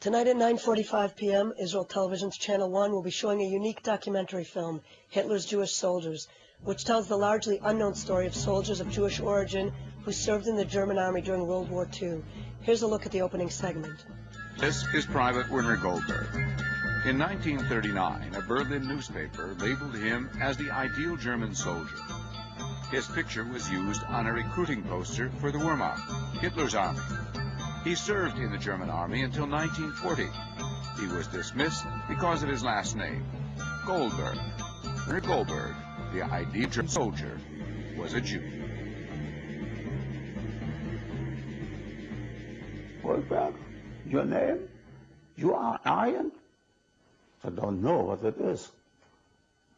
Tonight at 9:45 p.m., Israel Television's Channel 1 will be showing a unique documentary film, Hitler's Jewish Soldiers, which tells the largely unknown story of soldiers of Jewish origin who served in the German army during World War II. Here's a look at the opening segment. This is Private Werner Goldberg. In 1939, a Berlin newspaper labeled him as the ideal German soldier. His picture was used on a recruiting poster for the Wehrmacht, Hitler's army. He served in the German army until 1940. He was dismissed because of his last name, Goldberg. Werner Goldberg, the ideal German soldier, was a Jew. Goldberg, your name? You are Aryan? I don't know what it is.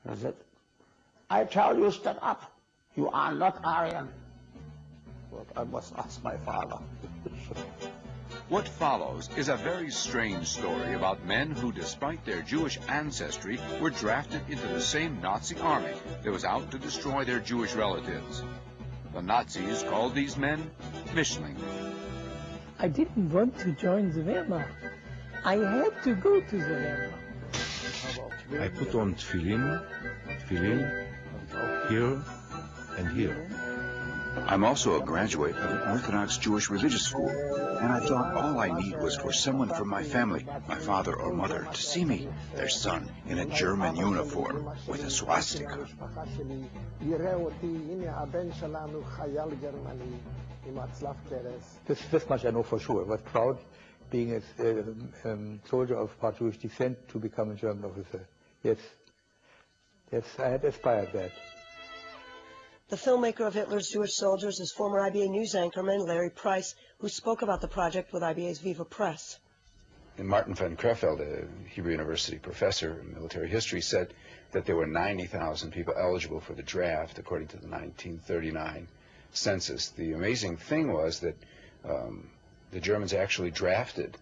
I said, I tell you, stand up. You are not Aryan. But I must ask my father. What follows is a very strange story about men who, despite their Jewish ancestry, were drafted into the same Nazi army that was out to destroy their Jewish relatives. The Nazis called these men Mischlinge. I didn't want to join the Wehrmacht. I had to go to the Wehrmacht. I put on tefillin here and here. I'm also a graduate of an Orthodox Jewish religious school, and I thought all I need was for someone from my family, my father or mother, to see me, their son, in a German uniform with a swastika. This much I know for sure. I was proud, being a soldier of part Jewish descent, to become a German officer. Yes, I had aspired that. The filmmaker of Hitler's Jewish Soldiers is former IBA News anchorman Larry Price, who spoke about the project with IBA's Viva Press. And Martin van Crefeld, a Hebrew University professor in military history, said that there were 90,000 people eligible for the draft, according to the 1939 census. The amazing thing was that the Germans actually drafted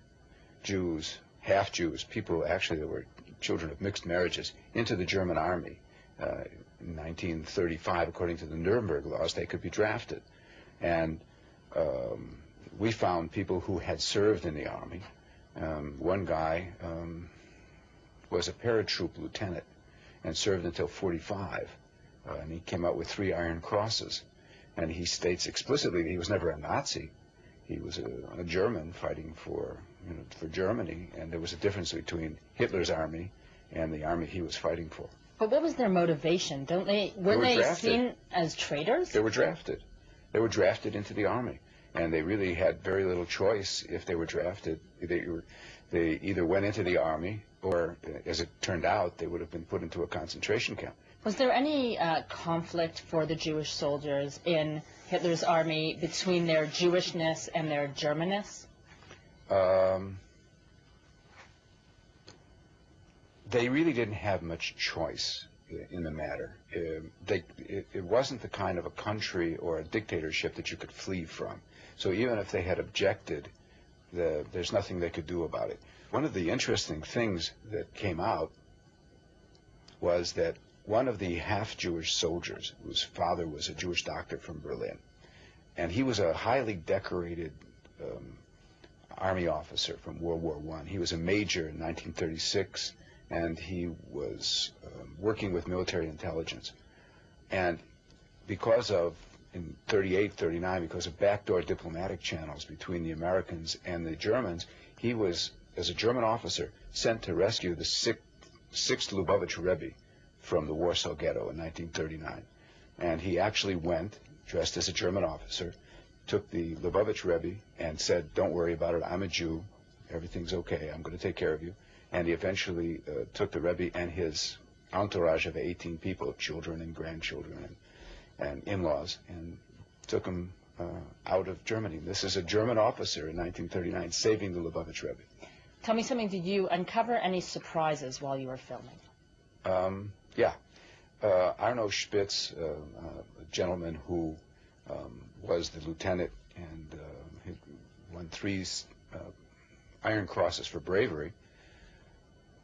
Jews, half-Jews, people actually that were children of mixed marriages, into the German army. In 1935, according to the Nuremberg laws, they could be drafted. And we found people who had served in the army. One guy was a paratroop lieutenant and served until 45. And he came out with 3 Iron Crosses. And he states explicitly that he was never a Nazi. He was a German fighting for Germany. And there was a difference between Hitler's army and the army he was fighting for. But what was their motivation? Weren't they seen as traitors? They were drafted. They were drafted into the army, and they really had very little choice if they were drafted. They either went into the army, or, as it turned out, they would have been put into a concentration camp. Was there any conflict for the Jewish soldiers in Hitler's army between their Jewishness and their Germanness? They really didn't have much choice in the matter. It wasn't the kind of a country or a dictatorship that you could flee from. So even if they had objected, there's nothing they could do about it. One of the interesting things that came out was that one of the half-Jewish soldiers, whose father was a Jewish doctor from Berlin, and he was a highly decorated army officer from World War I. He was a major in 1936. And he was working with military intelligence. And because of, in 38, 39, because of backdoor diplomatic channels between the Americans and the Germans, he was, as a German officer, sent to rescue the 6th Lubavitch Rebbe from the Warsaw Ghetto in 1939. And he actually went, dressed as a German officer, took the Lubavitch Rebbe and said, don't worry about it, I'm a Jew, everything's okay, I'm going to take care of you. And he eventually took the Rebbe and his entourage of 18 people, children and grandchildren and in-laws, and took him out of Germany. This is a German officer in 1939 saving the Lubavitch Rebbe. Tell me something, did you uncover any surprises while you were filming? Yeah. Arno Spitz, a gentleman who was the lieutenant and he won 3 Iron Crosses for bravery,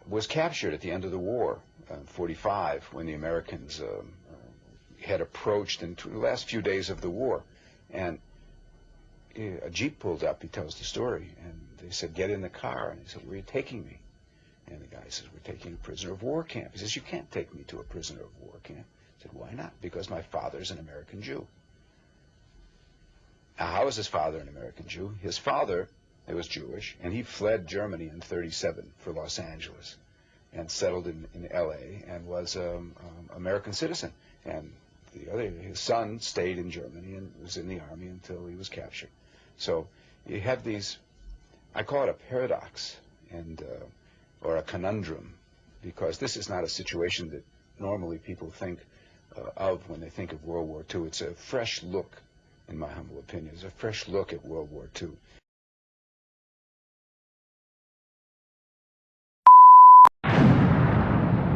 was captured at the end of the war, 45, when the Americans had approached into the last few days of the war. And a Jeep pulled up, he tells the story, and they said, "Get in the car." And he said, "Where are you taking me?" And the guy says, "We're taking a prisoner of war camp." He says, "You can't take me to a prisoner of war camp." He said, "Why not?" "Because my father's an American Jew." Now, how is his father an American Jew? His father, he was Jewish, and he fled Germany in 37 for Los Angeles and settled in L.A. and was an American citizen. And his son stayed in Germany and was in the army until he was captured. So you have these, I call it a paradox and or a conundrum, because this is not a situation that normally people think of when they think of World War II. It's a fresh look, in my humble opinion. It's a fresh look at World War II.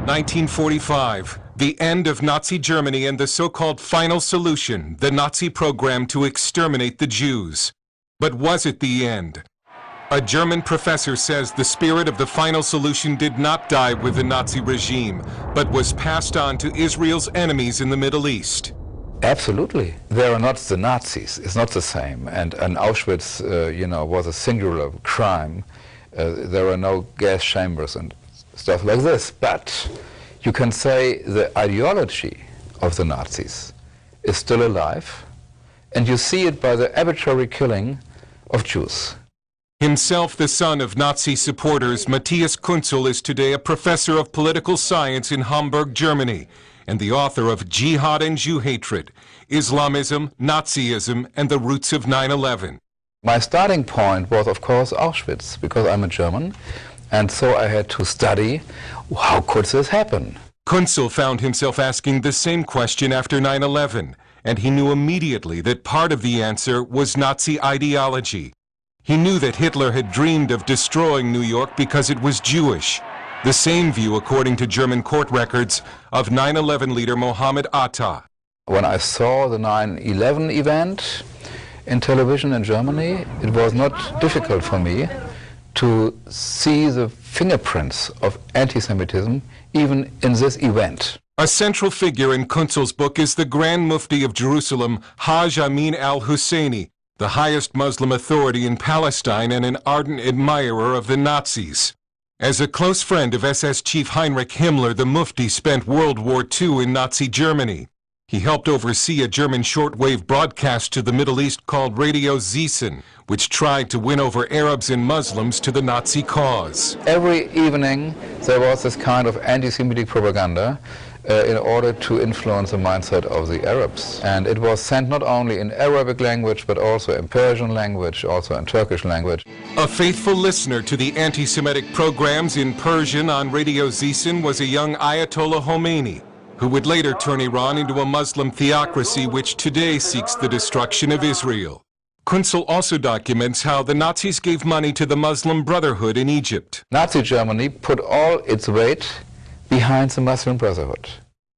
(1945), the end of Nazi Germany and the so-called final solution, the Nazi program to exterminate the Jews. But was it the end? A German professor says the spirit of the final solution did not die with the Nazi regime, but was passed on to Israel's enemies in the Middle East. Absolutely. They are not the Nazis. It's not the same. And Auschwitz, was a singular crime. There were no gas chambers and stuff like this. But you can say the ideology of the Nazis is still alive, and you see it by the arbitrary killing of Jews. Himself the son of Nazi supporters, Matthias Kunzel is today a professor of political science in Hamburg, Germany, and the author of Jihad and Jew Hatred, Islamism, Nazism, and the Roots of 9/11. My starting point was, of course, Auschwitz, because I'm a German, and so I had to study, how could this happen? Kunzel found himself asking the same question after 9/11, and he knew immediately that part of the answer was Nazi ideology. He knew that Hitler had dreamed of destroying New York because it was Jewish. The same view, according to German court records, of 9/11 leader Mohammed Atta. When I saw the 9/11 event in television in Germany, it was not difficult for me to see the fingerprints of anti-Semitism even in this event. A central figure in Kunzel's book is the Grand Mufti of Jerusalem, Haj Amin al-Husseini, the highest Muslim authority in Palestine and an ardent admirer of the Nazis. As a close friend of SS Chief Heinrich Himmler, the Mufti spent World War II in Nazi Germany. He helped oversee a German shortwave broadcast to the Middle East called Radio Ziesen, which tried to win over Arabs and Muslims to the Nazi cause. Every evening there was this kind of anti-Semitic propaganda in order to influence the mindset of the Arabs. And it was sent not only in Arabic language, but also in Persian language, also in Turkish language. A faithful listener to the anti-Semitic programs in Persian on Radio Ziesen was a young Ayatollah Khomeini, who would later turn Iran into a Muslim theocracy which today seeks the destruction of Israel. Kunzel also documents how the Nazis gave money to the Muslim Brotherhood in Egypt. Nazi Germany put all its weight behind the Muslim Brotherhood.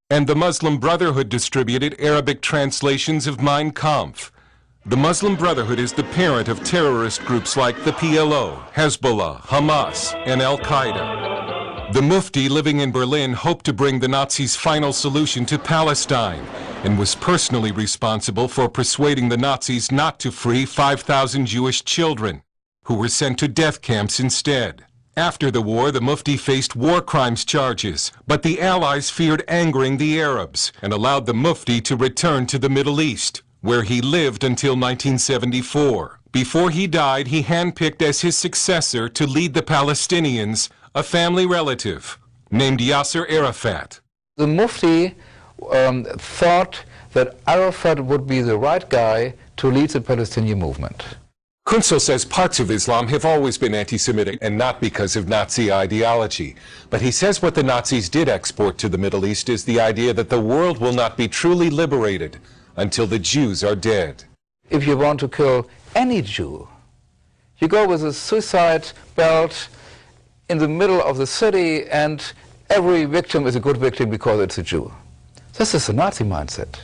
And the Muslim Brotherhood distributed Arabic translations of Mein Kampf. The Muslim Brotherhood is the parent of terrorist groups like the PLO, Hezbollah, Hamas, and Al-Qaeda. The Mufti living in Berlin hoped to bring the Nazis' final solution to Palestine and was personally responsible for persuading the Nazis not to free 5,000 Jewish children, who were sent to death camps instead. After the war, the Mufti faced war crimes charges, but the Allies feared angering the Arabs and allowed the Mufti to return to the Middle East, where he lived until 1974. Before he died, he handpicked as his successor to lead the Palestinians a family relative named Yasser Arafat. The Mufti thought that Arafat would be the right guy to lead the Palestinian movement. Kunzel says parts of Islam have always been anti-Semitic and not because of Nazi ideology. But he says what the Nazis did export to the Middle East is the idea that the world will not be truly liberated until the Jews are dead. if you want to kill any Jew, you go with a suicide belt in the middle of the city, and every victim is a good victim because it's a Jew. This is the Nazi mindset.